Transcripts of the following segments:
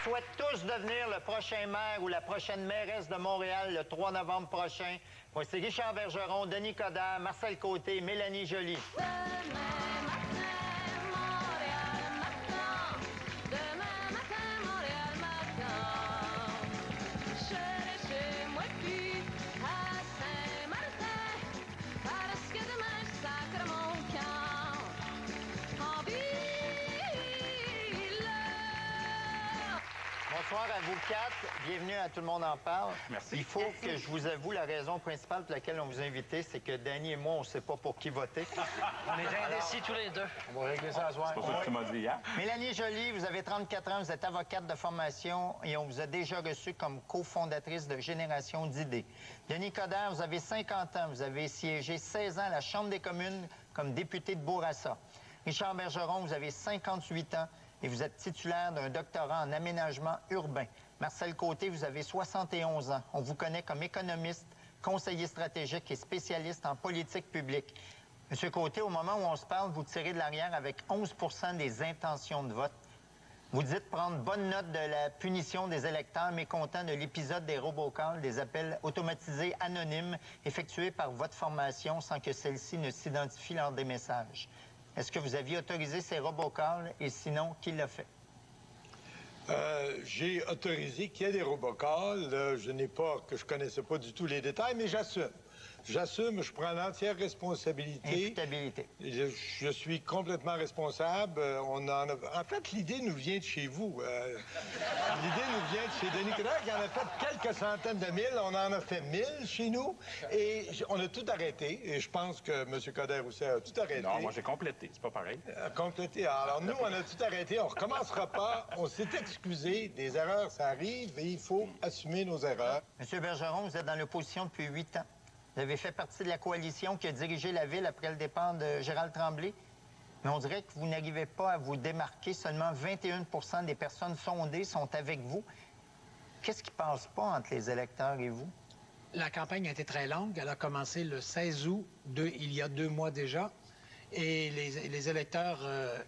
souhaite tous devenir le prochain maire ou la prochaine mairesse de Montréal le 3 novembre prochain. Voici Richard Bergeron, Denis Coderre, Marcel Côté, Mélanie Joly. Bonsoir à vous quatre. Bienvenue à Tout le monde en parle. Merci. Il faut que je vous avoue la raison principale pour laquelle on vous a invité, c'est que Danny et moi, on ne sait pas pour qui voter. On est indécis tous les deux. On va régler ça à soir. C'est pas ça que tu m'as dit hier. Mélanie Joly, vous avez 34 ans, vous êtes avocate de formation et on vous a déjà reçu comme cofondatrice de Génération d'idées. Denis Coderre, vous avez 50 ans, vous avez siégé 16 ans à la Chambre des communes comme député de Bourassa. Richard Bergeron, vous avez 58 ans et vous êtes titulaire d'un doctorat en aménagement urbain. Marcel Côté, vous avez 71 ans. On vous connaît comme économiste, conseiller stratégique et spécialiste en politique publique. Monsieur Côté, au moment où on se parle, vous tirez de l'arrière avec 11 des intentions de vote. Vous dites prendre bonne note de la punition des électeurs mécontents de l'épisode des robocalls, des appels automatisés anonymes effectués par votre formation sans que celle-ci ne s'identifie lors des messages. Est-ce que vous aviez autorisé ces robocalls et sinon, qui l'a fait? J'ai autorisé qu'il y ait des robocalls. Je n'ai pas, que je connaissais pas du tout les détails, mais j'assume. J'assume, je prends l'entière responsabilité. Imputabilité. Je suis complètement responsable. En fait, l'idée nous vient de chez vous. L'idée nous vient de chez Denis Coderre, qui en a fait quelques centaines de mille. On en a fait 1000 chez nous. Et on a tout arrêté. Et je pense que M. Coderre aussi a tout arrêté. Non, moi, j'ai complété. C'est pas pareil. Complété. Alors, nous, on a tout arrêté. On recommencera pas. On s'est excusé. Des erreurs, ça arrive. Et il faut assumer nos erreurs. Monsieur Bergeron, vous êtes dans l'opposition depuis 8 ans. Vous avez fait partie de la coalition qui a dirigé la ville après le départ de Gérald Tremblay. Mais on dirait que vous n'arrivez pas à vous démarquer. Seulement 21 des personnes sondées sont avec vous. Qu'est-ce qui ne passe pas entre les électeurs et vous? La campagne a été très longue. Elle a commencé le 16 août, il y a 2 mois déjà. Et les électeurs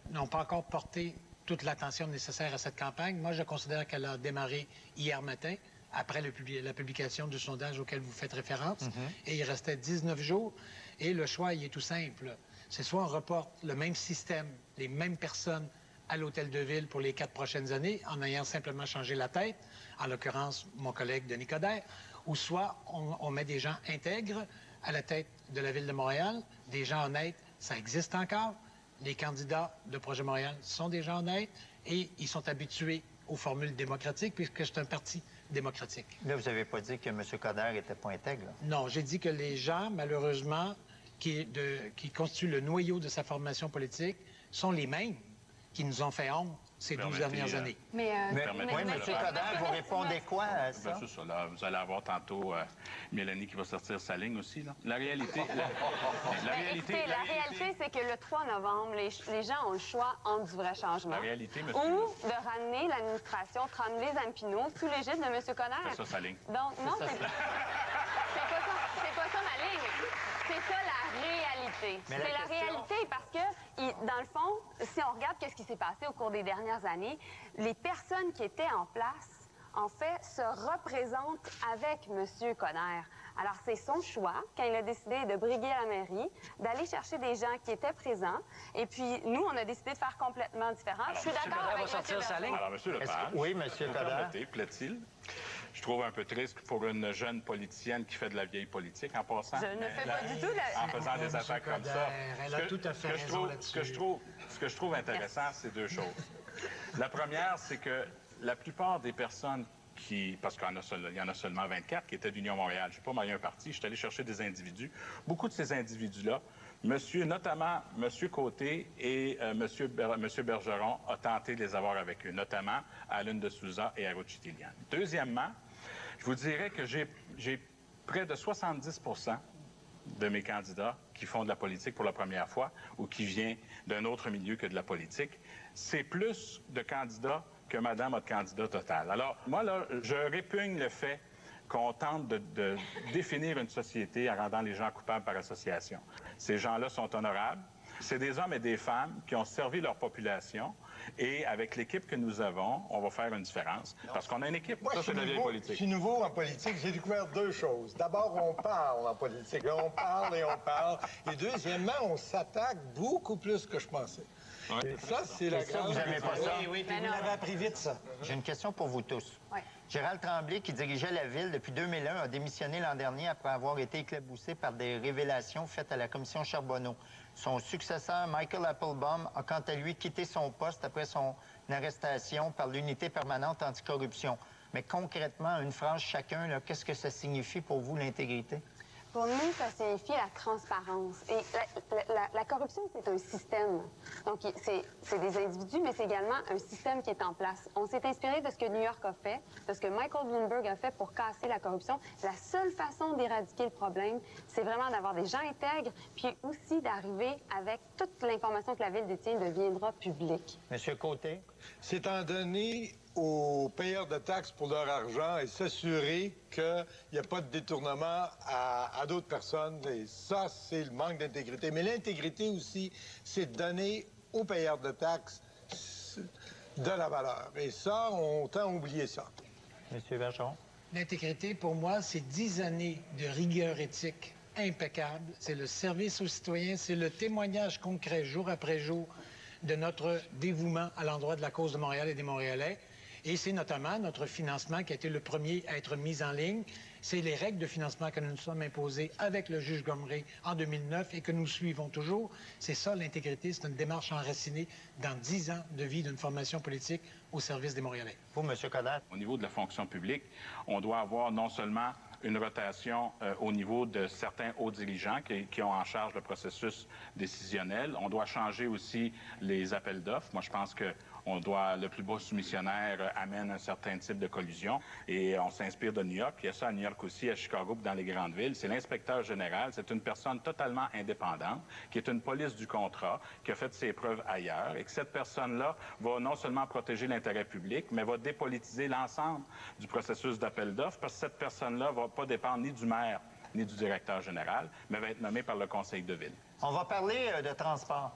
n'ont pas encore porté toute l'attention nécessaire à cette campagne. Moi, je considère qu'elle a démarré hier matin, après la publication du sondage auquel vous faites référence. Et il restait 19 jours. Et le choix, il est tout simple. C'est soit on reporte le même système, les mêmes personnes à l'Hôtel de Ville pour les 4 prochaines années, en ayant simplement changé la tête, en l'occurrence, mon collègue Denis Coderre, ou soit on met des gens intègres à la tête de la Ville de Montréal, des gens honnêtes, ça existe encore. Les candidats de Projet Montréal sont des gens honnêtes et ils sont habitués aux formules démocratiques, puisque c'est un parti démocratique. Là, vous n'avez pas dit que M. Coderre n'était pas intègre. Là. Non, j'ai dit que les gens, malheureusement, qui constituent le noyau de sa formation politique, sont les mêmes qui nous ont fait honte ces 12 dernières années. Oui, M. Coderre, vous répondez quoi à ça? Ben, c'est ça, là, vous allez avoir tantôt Mélanie qui va sortir sa ligne aussi. Là. La réalité, la réalité, c'est que le 3 novembre, les gens ont le choix entre du vrai changement. La réalité, monsieur. Ou de ramener l'administration Tremblay Zampino sous l'égide de M. Coderre. C'est ça, sa ligne. Donc, non, c'est pas ça ma ligne. C'est ça la réalité. C'est la réalité parce que, dans le fond, si on regarde ce qui s'est passé au cours des dernières années, les personnes qui étaient en place, en fait, se représentent avec M. Coderre. Alors, c'est son choix, quand il a décidé de briguer à la mairie, d'aller chercher des gens qui étaient présents. Et puis, nous, on a décidé de faire complètement différent. Alors, je suis d'accord avec M. Bergeron. Alors, M. Lepage, oui, M. Coderre. Plaît-il? Je trouve un peu triste pour une jeune politicienne qui fait de la vieille politique en passant. Je ne fais pas du tout En faisant des attaques comme ça. Elle a tout à fait raison là-dessus. Ce que je trouve intéressant, c'est 2 choses. La première, c'est que la plupart des personnes parce qu'il y en a seulement 24 qui étaient d'Union Montréal. Je n'ai pas marié un parti, je suis allé chercher des individus. Beaucoup de ces individus-là, notamment M. Côté et M. Bergeron, ont tenté de les avoir avec eux, notamment à Lune de Souza et à Ruchitilian. Deuxièmement, je vous dirais que j'ai près de 70 de mes candidats qui font de la politique pour la première fois ou qui viennent d'un autre milieu que de la politique. C'est plus de candidats que Madame a de candidats total. Alors, moi, là, je répugne le fait qu'on tente de définir une société en rendant les gens coupables par association. Ces gens-là sont honorables. C'est des hommes et des femmes qui ont servi leur population. Et avec l'équipe que nous avons, on va faire une différence. Parce qu'on a une équipe. Moi, Ça, c'est de la vieille je politique. suis nouveau en politique. J'ai découvert deux choses. D'abord, on parle en politique. Là, on parle et on parle. Et deuxièmement, on s'attaque beaucoup plus que je pensais. Ouais. Et ça, c'est la grande... vous aimez pas ça? Oui, puis Mais vous non. l'avez appris vite, ça. J'ai une question pour vous tous. Oui. Gérald Tremblay, qui dirigeait la ville depuis 2001, a démissionné l'an dernier après avoir été éclaboussé par des révélations faites à la commission Charbonneau. Son successeur, Michael Applebaum, a quant à lui quitté son poste après son arrestation par l'unité permanente anticorruption. Mais concrètement, une phrase chacun, là, qu'est-ce que ça signifie pour vous, l'intégrité? Pour nous, ça signifie la transparence. Et la corruption, c'est un système. Donc, c'est des individus, mais c'est également un système qui est en place. On s'est inspiré de ce que New York a fait, de ce que Michael Bloomberg a fait pour casser la corruption. La seule façon d'éradiquer le problème, c'est vraiment d'avoir des gens intègres, puis aussi d'arriver avec toute l'information que la Ville détient deviendra publique. Monsieur Côté? C'est en donner aux payeurs de taxes pour leur argent et s'assurer qu'il n'y a pas de détournement à d'autres personnes. Et ça, c'est le manque d'intégrité. Mais l'intégrité aussi, c'est de donner aux payeurs de taxes de la valeur. Et ça, on tend à oublier ça. Monsieur Bergeron? L'intégrité, pour moi, c'est 10 années de rigueur éthique impeccable. C'est le service aux citoyens, c'est le témoignage concret, jour après jour, de notre dévouement à l'endroit de la cause de Montréal et des Montréalais. Et c'est notamment notre financement qui a été le premier à être mis en ligne. C'est les règles de financement que nous nous sommes imposées avec le juge Gomery en 2009 et que nous suivons toujours. C'est ça, l'intégrité. C'est une démarche enracinée dans 10 ans de vie d'une formation politique au service des Montréalais. Vous, Monsieur Coderre? Au niveau de la fonction publique, on doit avoir non seulement une rotation au niveau de certains hauts dirigeants qui ont en charge le processus décisionnel. On doit changer aussi les appels d'offres. Moi, je pense que le plus beau soumissionnaire amène un certain type de collusion. Et on s'inspire de New York. Il y a ça à New York aussi, à Chicago, puis dans les grandes villes. C'est l'inspecteur général. C'est une personne totalement indépendante, qui est une police du contrat, qui a fait ses preuves ailleurs. Et que cette personne-là va non seulement protéger l'intérêt public, mais va dépolitiser l'ensemble du processus d'appel d'offres, parce que cette personne-là va pas dépendre ni du maire, ni du directeur général, mais va être nommée par le conseil de ville. On va parler de transport.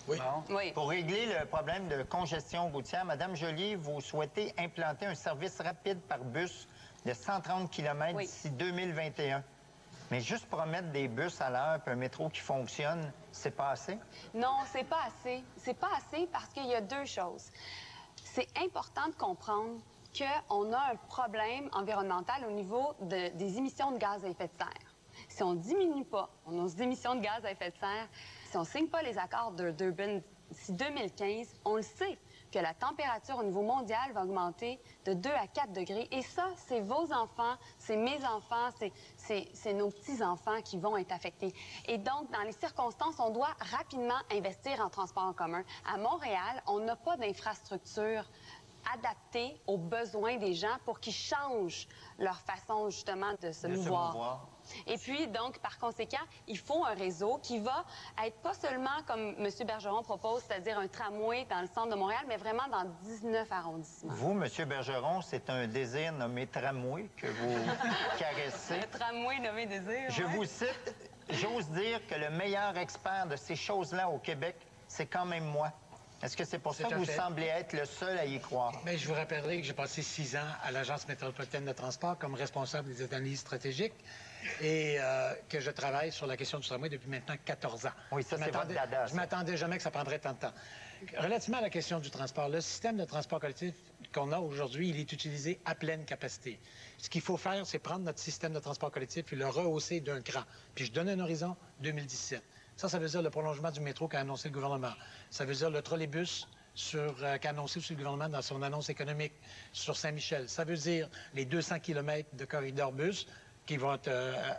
Oui. Bon. Oui. Pour régler le problème de congestion routière, Madame Joly, vous souhaitez implanter un service rapide par bus de 130 km Oui. d'ici 2021. Mais juste promettre des bus à l'heure puis un métro qui fonctionne, c'est pas assez? Non, c'est pas assez. C'est pas assez parce qu'il y a deux choses. C'est important de comprendre qu'on a un problème environnemental au niveau des émissions de gaz à effet de serre. Si on ne diminue pas nos émissions de gaz à effet de serre, si on ne signe pas les accords de Durban d'ici 2015, on le sait que la température au niveau mondial va augmenter de 2 à 4 degrés. Et ça, c'est vos enfants, c'est mes enfants, c'est nos petits-enfants qui vont être affectés. Et donc, dans les circonstances, on doit rapidement investir en transport en commun. À Montréal, on n'a pas d'infrastructure adaptée aux besoins des gens pour qu'ils changent leur façon, justement, de se mouvoir. Et puis, donc, par conséquent, il faut un réseau qui va être pas seulement, comme M. Bergeron propose, c'est-à-dire un tramway dans le centre de Montréal, mais vraiment dans 19 arrondissements. Vous, M. Bergeron, c'est un désir nommé tramway que vous caressez. Un tramway nommé Désir. Je ouais. vous cite, j'ose dire que le meilleur expert de ces choses-là au Québec, c'est quand même moi. Est-ce que c'est pour ça Tout que à vous fait. semblez être le seul à y croire? Mais je vous rappellerai que j'ai passé 6 ans à l'Agence métropolitaine de transport comme responsable des analyses stratégiques et que je travaille sur la question du tramway depuis maintenant 14 ans. Oui, ça, Je c'est votre m'attendais- dada, Je ça. m'attendais jamais que ça prendrait tant de temps. Relativement à la question du transport, le système de transport collectif qu'on a aujourd'hui, il est utilisé à pleine capacité. Ce qu'il faut faire, c'est prendre notre système de transport collectif et le rehausser d'un cran. Puis je donne un horizon 2017. Ça veut dire le prolongement du métro qu'a annoncé le gouvernement. Ça veut dire le trolleybus qu'a annoncé aussi le gouvernement dans son annonce économique sur Saint-Michel. Ça veut dire les 200 km de corridor bus qui vont être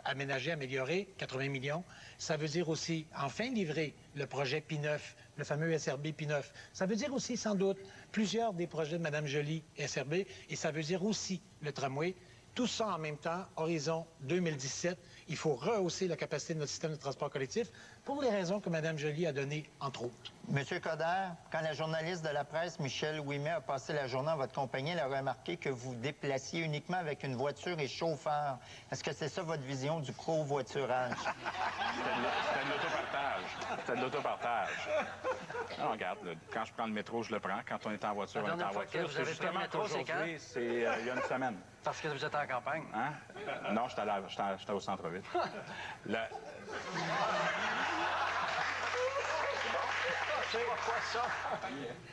aménagés, améliorés, 80 millions. Ça veut dire aussi, enfin, livrer le projet P9, le fameux SRB P9. Ça veut dire aussi, sans doute, plusieurs des projets de Mme Joly SRB. Et ça veut dire aussi le tramway. Tout ça en même temps, horizon 2017, il faut rehausser la capacité de notre système de transport collectif pour les raisons que Mme Joly a données, entre autres. Monsieur Coderre, quand la journaliste de la presse, Michel Ouimet, a passé la journée en votre compagnie, elle a remarqué que vous déplaciez uniquement avec une voiture et chauffeur. Est-ce que c'est ça votre vision du covoiturage? C'était de l'autopartage. C'était de l'autopartage. Non, regarde, quand je prends le métro, je le prends. Quand on est en voiture, on est en voiture. Vous avez pris le métro, c'est quand? C'est il y a une semaine. Parce que vous êtes en campagne. Hein? Non, j'étais au centre-ville. C'est quoi ça?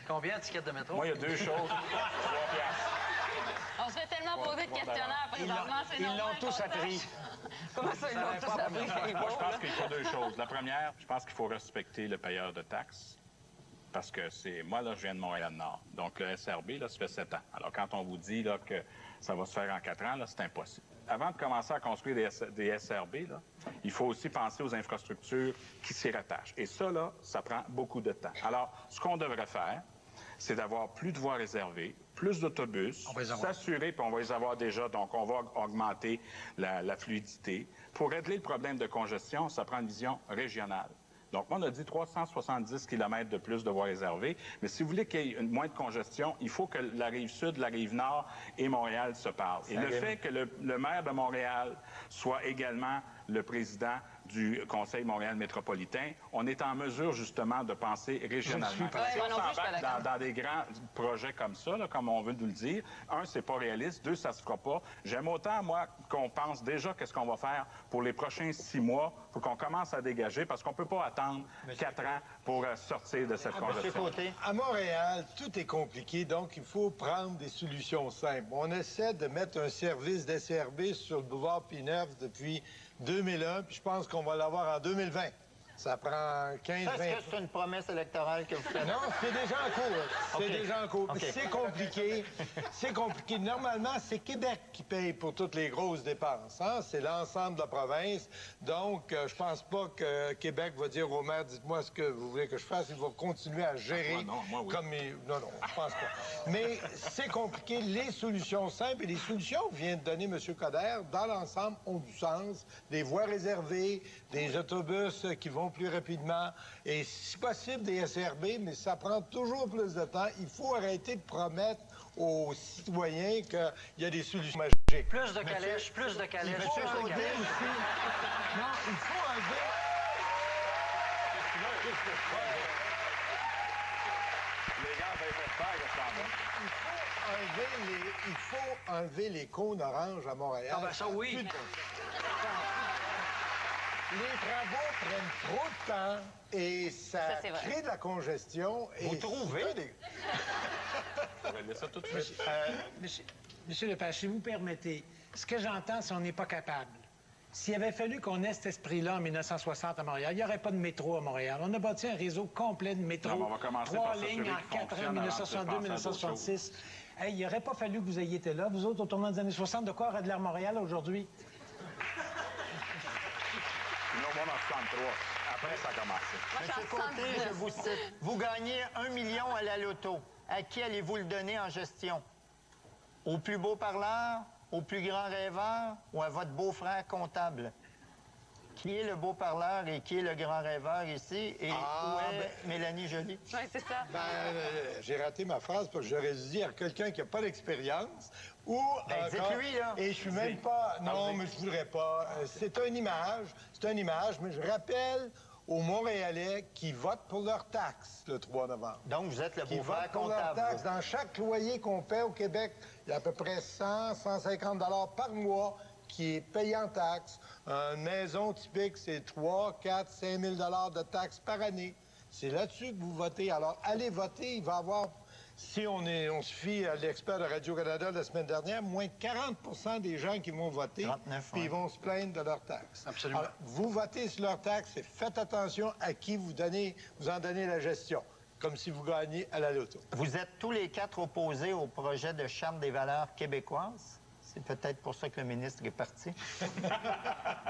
Combien de tickets de métro? Moi, il y a deux choses. 3 piastres. On se fait tellement poser de questionnaires présentement, c'est Ils normal l'ont tous qu'on appris. sache. Comment ça, ils l'ont tous appris? Moi, je pense qu'il faut deux choses. La première, je pense qu'il faut respecter le payeur de taxes. Parce que moi, là, je viens de Montréal-Nord. Donc, le SRB, là, ça fait 7 ans. Alors, quand on vous dit là, que ça va se faire en 4 ans, là, c'est impossible. Avant de commencer à construire des SRB, là, il faut aussi penser aux infrastructures qui s'y rattachent. Et ça, là, ça prend beaucoup de temps. Alors, ce qu'on devrait faire, c'est d'avoir plus de voies réservées, plus d'autobus, s'assurer, puis on va les avoir déjà, donc on va augmenter la fluidité. Pour régler le problème de congestion, ça prend une vision régionale. Donc, moi, on a dit 370 km de plus de voies réservées. Mais si vous voulez qu'il y ait moins de congestion, il faut que la Rive-Sud, la Rive-Nord et Montréal se parlent. Et le fait que le maire de Montréal soit également le président du Conseil Montréal métropolitain, on est en mesure, justement, de penser régionalement. Si on s'embarque dans des grands projets comme ça, là, comme on veut nous le dire, un, c'est pas réaliste, deux, ça se fera pas. J'aime autant, moi, qu'on pense déjà qu'est-ce qu'on va faire pour les prochains 6 mois, pour qu'on commence à dégager, parce qu'on peut pas attendre 4 ans pour sortir de cette congestion. À Montréal, tout est compliqué, donc il faut prendre des solutions simples. On essaie de mettre un service d'SRB sur le boulevard Pineuf depuis 2001, puis je pense qu'on va l'avoir en 2020. Ça prend 15-20 ans. Est-ce que c'est une promesse électorale que vous faites? Non, c'est déjà en cours. C'est déjà en cours. Okay. C'est compliqué. C'est compliqué. Normalement, c'est Québec qui paye pour toutes les grosses dépenses. Hein? C'est l'ensemble de la province. Donc, je pense pas que Québec va dire au maire, dites-moi ce que vous voulez que je fasse. Il va continuer à gérer moi, oui. comme il... Non, je pense pas. Mais c'est compliqué. Les solutions simples et les solutions que vient de donner M. Coderre, dans l'ensemble, ont du sens. Des voies réservées, des autobus qui vont plus rapidement et, si possible, des SRB, mais ça prend toujours plus de temps. Il faut arrêter de promettre aux citoyens qu'il y a des solutions magiques. Plus de calèches, plus de calèches. Il faut enlever aussi... Non, il faut enlever... Les gars, vous avez fait faire, Il faut enlever les cônes oranges à Montréal. Ah ben ça, oui. Les travaux prennent trop de temps et ça crée de la congestion. Vous trouvez? On va laisser ça tout de suite. Monsieur Lepage, si vous permettez, ce que j'entends, c'est qu'on n'est pas capable. S'il avait fallu qu'on ait cet esprit-là en 1960 à Montréal, il n'y aurait pas de métro à Montréal. On a bâti un réseau complet de métro. Non, on va commencer 3 par lignes s'assurer en qu'il 4 ans, fonctionne 1962, 1966. Hey, il n'aurait pas fallu que vous ayez été là. Vous autres, au tournant des années 60, de quoi aurait de l'air Montréal aujourd'hui? Nous, on en 63. Après, ça a commencé. Monsieur Côté, je vous cite. Vous gagnez 1 million à la loto. À qui allez-vous le donner en gestion? Au plus beau parleur, au plus grand rêveur ou à votre beau-frère comptable? Qui est le beau parleur et qui est le grand rêveur ici? Et où est Mélanie Joly? Oui, c'est ça. J'ai raté ma phrase parce que j'aurais dit à quelqu'un qui n'a pas d'expérience ou dites-lui, là. Et je suis même pas... Non, mais je voudrais pas. C'est une image, mais je rappelle aux Montréalais qui votent pour leurs taxes le 3 novembre. Donc, vous êtes le Qui beau-frère votent pour leurs comptable. taxes. Dans chaque loyer qu'on paie au Québec, il y a à peu près 150 $ par mois qui est payé en taxes. Une maison typique, c'est 3, 4, 5 000 $ de taxes par année. C'est là-dessus que vous votez. Alors, allez voter. Il va y avoir, si on se fie à l'expert de Radio-Canada la semaine dernière, moins de 40 des gens qui vont voter, 39, puis ils vont se plaindre de leurs taxes. Absolument. Alors, vous votez sur leurs taxes et faites attention à qui vous en donnez la gestion, comme si vous gagnez à la loto. Vous êtes tous les 4 opposés au projet de Charte des valeurs québécoises. C'est peut-être pour ça que le ministre est parti.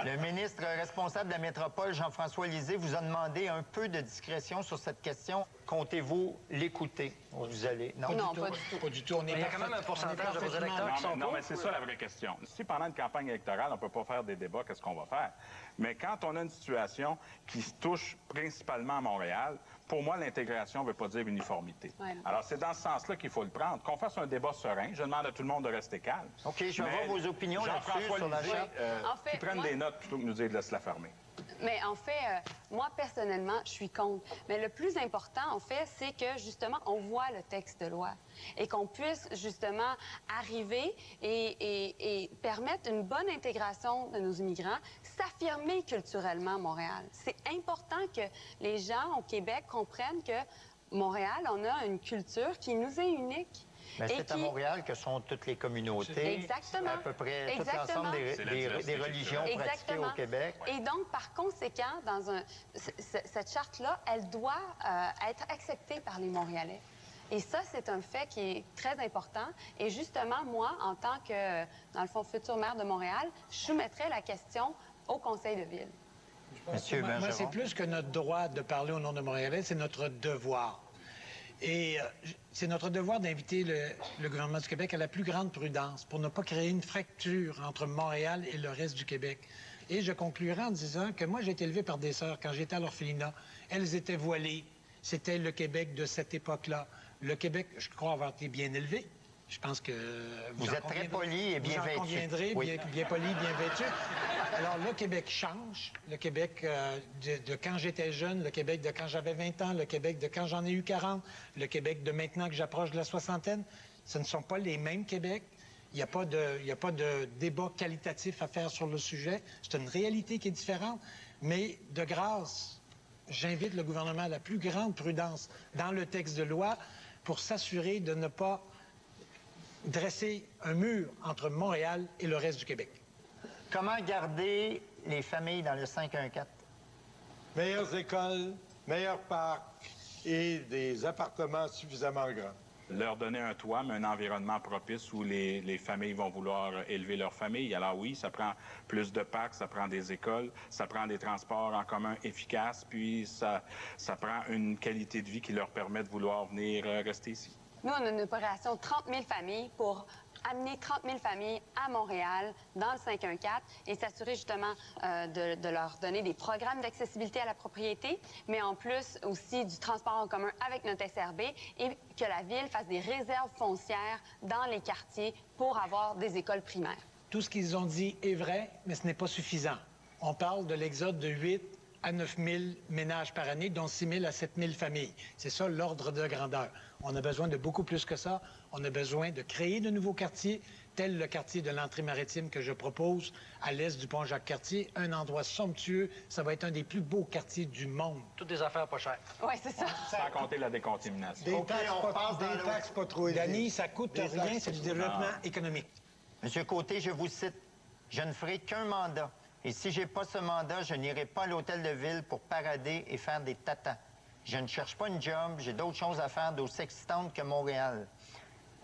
Le ministre responsable de la métropole, Jean-François Lisée, vous a demandé un peu de discrétion sur cette question. Comptez-vous l'écouter? Vous allez... Non, pas du tout. Pas du tout. On est Il y a quand même un pourcentage de vos électeurs qui sont Non, pour. mais c'est ça la vraie question. Si pendant une campagne électorale, on ne peut pas faire des débats, qu'est-ce qu'on va faire? Mais quand on a une situation qui se touche principalement à Montréal, pour moi, l'intégration ne veut pas dire uniformité. Ouais. Alors, c'est dans ce sens-là qu'il faut le prendre. Qu'on fasse un débat serein. Je demande à tout le monde de rester calme. OK, je vais Mais avoir vos opinions là-dessus Jean-François sur la Lisée, charte. En fait, qu'ils prennent moi- des notes plutôt que de nous dire de laisse la fermer. Mais en fait, moi, personnellement, je suis contre. Mais le plus important, en fait, c'est que, justement, on voit le texte de loi et qu'on puisse, justement, arriver et permettre une bonne intégration de nos immigrants, s'affirmer culturellement à Montréal. C'est important que les gens au Québec comprennent que Montréal, on a une culture qui nous est unique. Mais et c'est à qui- Montréal que sont toutes les communautés. Exactement. À peu près tout Exactement. l'ensemble C'est la diversité des religions pratiquées Exactement. au Québec. Et donc, par conséquent, cette charte-là, elle doit être acceptée par les Montréalais. Et ça, c'est un fait qui est très important. Et justement, moi, en tant que, dans le fond, futur maire de Montréal, je soumettrai la question au conseil de ville. Monsieur Moi, Bergeron. c'est plus que notre droit de parler au nom de Montréalais, c'est notre devoir. Et c'est notre devoir d'inviter le gouvernement du Québec à la plus grande prudence pour ne pas créer une fracture entre Montréal et le reste du Québec. Et je conclurai en disant que moi, j'ai été élevé par des sœurs quand j'étais à l'orphelinat. Elles étaient voilées. C'était le Québec de cette époque-là. Le Québec, je crois avoir été bien élevé. Je pense que Vous en êtes très conviendrez- poli et bien vous en vêtu. conviendrez, Oui. bien poli, bien vêtu. Alors, le Québec change. Le Québec de quand j'étais jeune, le Québec de quand j'avais 20 ans, le Québec de quand j'en ai eu 40, le Québec de maintenant que j'approche de la soixantaine. Ce ne sont pas les mêmes Québec. Il n'y a pas de débat qualitatif à faire sur le sujet. C'est une réalité qui est différente. Mais de grâce, j'invite le gouvernement à la plus grande prudence dans le texte de loi pour s'assurer de ne pas dresser un mur entre Montréal et le reste du Québec. Comment garder les familles dans le 514? Meilleures écoles, meilleurs parcs et des appartements suffisamment grands. Leur donner un toit, mais un environnement propice où les familles vont vouloir élever leur famille. Alors oui, ça prend plus de parcs, ça prend des écoles, ça prend des transports en commun efficaces, puis ça prend une qualité de vie qui leur permet de vouloir venir rester ici. Nous, on a une opération de 30 000 familles pour amener 30 000 familles à Montréal, dans le 514, et s'assurer justement de leur donner des programmes d'accessibilité à la propriété, mais en plus aussi du transport en commun avec notre SRB et que la Ville fasse des réserves foncières dans les quartiers pour avoir des écoles primaires. Tout ce qu'ils ont dit est vrai, mais ce n'est pas suffisant. On parle de l'exode de 8 à 9 000 ménages par année, dont 6 000 à 7 000 familles. C'est ça l'ordre de grandeur. On a besoin de beaucoup plus que ça. On a besoin de créer de nouveaux quartiers, tel le quartier de l'entrée maritime que je propose à l'est du pont Jacques-Cartier, un endroit somptueux. Ça va être un des plus beaux quartiers du monde. Toutes des affaires pas chères. Oui, c'est ça. Sans compter la décontamination. Des taxes on passe dans des l'autre. taxes pas trop élevées. Dany, ça coûte Des rien, taxes c'est du pas trop développement économique. Monsieur Côté, je vous cite. Je ne ferai qu'un mandat. Et si j'ai pas ce mandat, je n'irai pas à l'hôtel de ville pour parader et faire des tatas. Je ne cherche pas une job, j'ai d'autres choses à faire d'aussi excitantes que Montréal.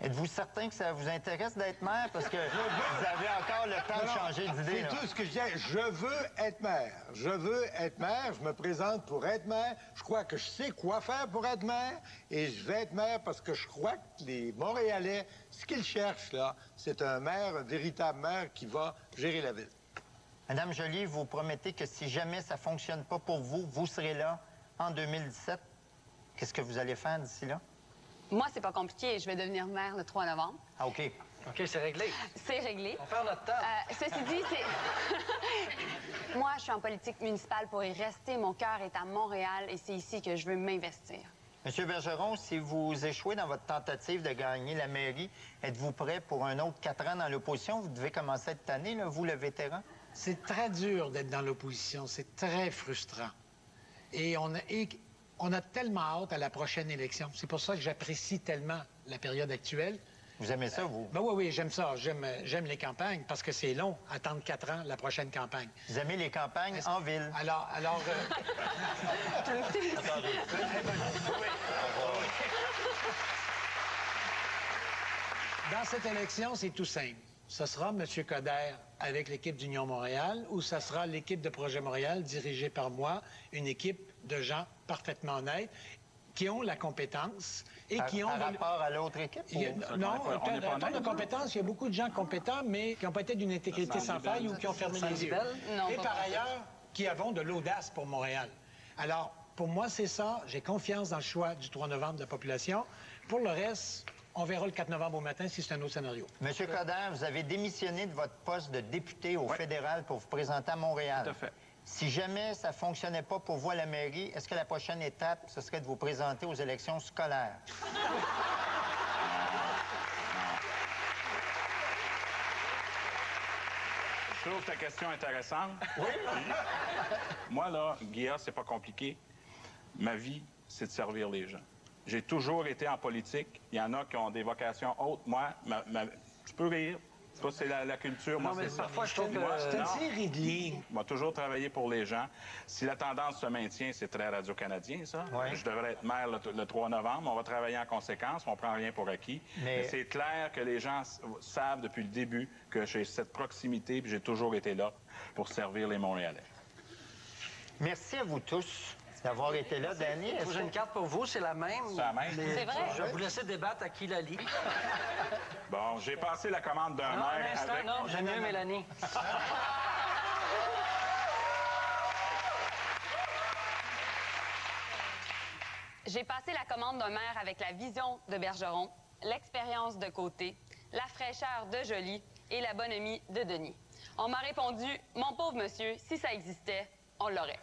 Êtes-vous certain que ça vous intéresse d'être maire? Parce que vous avez encore le temps de changer d'idée. C'est là. tout ce que je dis. Je veux être maire. Je veux être maire. Je me présente pour être maire. Je crois que je sais quoi faire pour être maire. Et je vais être maire parce que je crois que les Montréalais, ce qu'ils cherchent, là, c'est un maire, un véritable maire qui va gérer la ville. Madame Joly, vous promettez que si jamais ça ne fonctionne pas pour vous, vous serez là en 2017. Qu'est-ce que vous allez faire d'ici là? Moi, c'est pas compliqué. Je vais devenir maire le 3 novembre. Ah, OK. OK, c'est réglé. C'est réglé. On perd notre temps. Ceci dit, c'est... Moi, je suis en politique municipale pour y rester. Mon cœur est à Montréal et c'est ici que je veux m'investir. Monsieur Bergeron, si vous échouez dans votre tentative de gagner la mairie, êtes-vous prêt pour un autre 4 ans dans l'opposition? Vous devez commencer cette année, là, vous, le vétéran. C'est très dur d'être dans l'opposition. C'est très frustrant. Et on a tellement hâte à la prochaine élection. C'est pour ça que j'apprécie tellement la période actuelle. Vous aimez ça, vous? Ben oui, j'aime ça. J'aime les campagnes parce que c'est long, attendre 4 ans la prochaine campagne. Vous aimez les campagnes en ville? Alors dans cette élection, c'est tout simple. ce sera M. Coderre avec l'équipe d'Union Montréal ou ce sera l'équipe de Projet Montréal dirigée par moi, une équipe de gens parfaitement honnêtes qui ont la compétence et qui ont... Par rapport à l'autre équipe? Non, en termes de compétence, il y a beaucoup de gens compétents, mais qui n'ont pas été d'une intégrité sans faille ou qui ont fermé les yeux. Non, Et pas par vraiment. ailleurs, qui avons de l'audace pour Montréal. Alors, pour moi, c'est ça. J'ai confiance dans le choix du 3 novembre de la population. Pour le reste, on verra le 4 novembre au matin si c'est un autre scénario. Monsieur Coderre, vous avez démissionné de votre poste de député au fédéral pour vous présenter à Montréal. Tout à fait. Si jamais ça ne fonctionnait pas pour vous à la mairie, est-ce que la prochaine étape, ce serait de vous présenter aux élections scolaires? Je trouve ta question intéressante. Oui. Moi, là, Guilla, c'est pas compliqué. Ma vie, c'est de servir les gens. J'ai toujours été en politique. Il y en a qui ont des vocations hautes. Moi, tu peux rire. Ça, c'est la culture. Moi, c'est ça. parfois, je trouve que... C'est une série de lignes. On va toujours travailler pour les gens. Si la tendance se maintient, c'est très Radio-Canadien, ça. Ouais. Je devrais être maire le 3 novembre. On va travailler en conséquence. On prend rien pour acquis. Mais c'est clair que les gens savent depuis le début que j'ai cette proximité et j'ai toujours été là pour servir les Montréalais. Merci à vous tous d'avoir été là. Danny, est-ce J'ai une carte pour vous, c'est la même. C'est la même? mais C'est vrai? Je vais vous laisser débattre à qui la lit. Bon, j'ai passé la commande d'un Non, un maire instant, avec... non, j'aime mieux Mélanie. J'ai passé la commande d'un maire avec la vision de Bergeron, l'expérience de Côté, la fraîcheur de Joly et la bonhomie de Denis. On m'a répondu, mon pauvre monsieur, si ça existait, on l'aurait.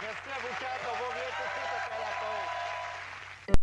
Merci à vous quatre. On va revenir tout de suite après la pause.